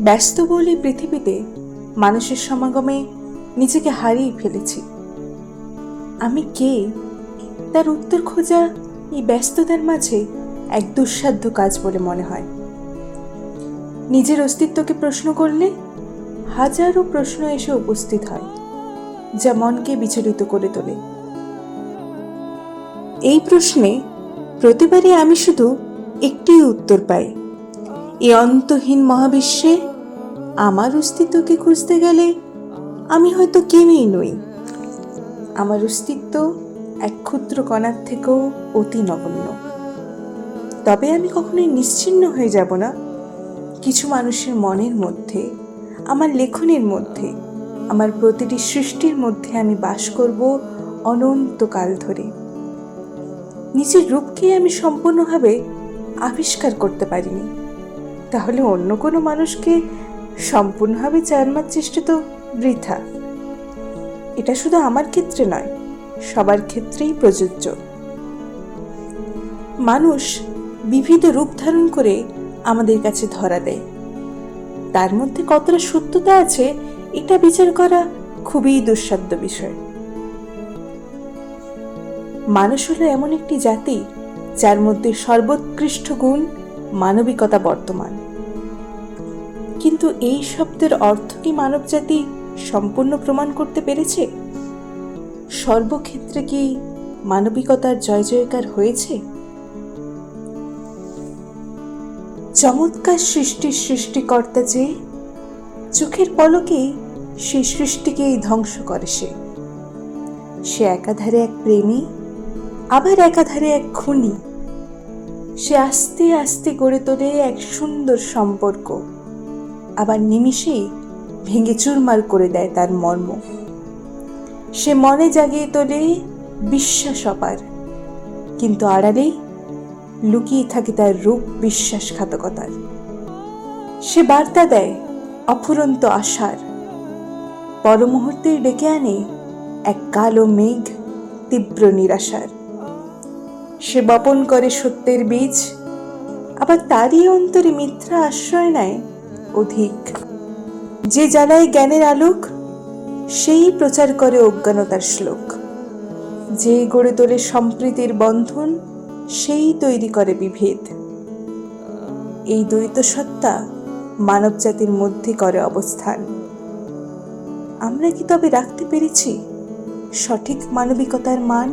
ব্যস্ত বলে পৃথিবীতে মানুষের সমাগমে নিজেকে হারিয়ে ফেলেছি। আমি কে তার উত্তর খোঁজা এই ব্যস্ততার মাঝে এক দুঃসাধ্য কাজ বলে মনে হয়। নিজের অস্তিত্বকে প্রশ্ন করলে হাজারো প্রশ্ন এসে উপস্থিত হয়, যা মনকে বিচলিত করে তোলে। এই প্রশ্নে প্রতিবারই আমি শুধু একটি উত্তর পাই, এই অন্তহীন মহাবিশ্বে আমার অস্তিত্বকে খুঁজতে গেলে আমি হয়তো কেউই নই। আমার অস্তিত্ব এক ক্ষুদ্র কণার থেকেও অতি নগণ্য। তবে আমি কখনোই নিশ্চিহ্ন হয়ে যাব না। কিছু মানুষের মনের মধ্যে, আমার লেখনের মধ্যে, আমার প্রতিটি সৃষ্টির মধ্যে আমি বাস করব অনন্তকাল ধরে। নিজের রূপকে আমি সম্পূর্ণভাবে আবিষ্কার করতে পারিনি, তাহলে অন্য কোনো মানুষকে সম্পূর্ণভাবে জানবার চেষ্টা তো বৃথা। এটা শুধু আমার ক্ষেত্রে নয়, সবার ক্ষেত্রেই প্রযোজ্য। মানুষ বিবিধ রূপ ধারণ করে আমাদের কাছে ধরা দেয়। তার মধ্যে কতটা সত্যতা আছে এটা বিচার করা খুবই দুঃসাধ্য বিষয়। মানুষ হলো এমন একটি জাতি যার মধ্যে সর্বোৎকৃষ্ট গুণ মানবিকতা বর্তমান। কিন্তু এই শব্দের অর্থ কি মানব জাতি সম্পূর্ণ প্রমাণ করতে পেরেছে? সর্বক্ষেত্রে কি মানবিকতার জয় জয়কার হয়েছে? চমৎকার সৃষ্টির সৃষ্টিকর্তা যে চোখের পলকেই সেই সৃষ্টিকেই ধ্বংস করে। সে একাধারে এক প্রেমী, আবার একাধারে এক খুনি। সে আস্তে আস্তে গড়ে তোলে এক সুন্দর সম্পর্ক, আবার নিমিষেই ভেঙে চুরমার করে দেয় তার মর্ম। সে মনে জাগিয়ে তোলে বিশ্বাস অপার, কিন্তু আড়ালেই লুকিয়ে থাকে তার রূপ বিশ্বাসঘাতকতার। সে বার্তা দেয় অফুরন্ত আশার, পর মুহূর্তেই ডেকে আনে এক কালো মেঘ তীব্র নিরাশার। সে বপন করে সত্যের বীজ, আবার তারই অন্তরে মিথ্যা আশ্রয় নেয় অধিক। যে জ্বালায় জ্ঞানের আলোক, সেই প্রচার করে অজ্ঞানতার শ্লোক। যে গড়ে তোলে সম্প্রীতির বন্ধন, সেই তৈরি করে বিভেদ। এই দ্বৈত সত্তা মানব জাতির মধ্যে করে অবস্থান। আমরা কি তবে রাখতে পেরেছি সঠিক মানবিকতার মান?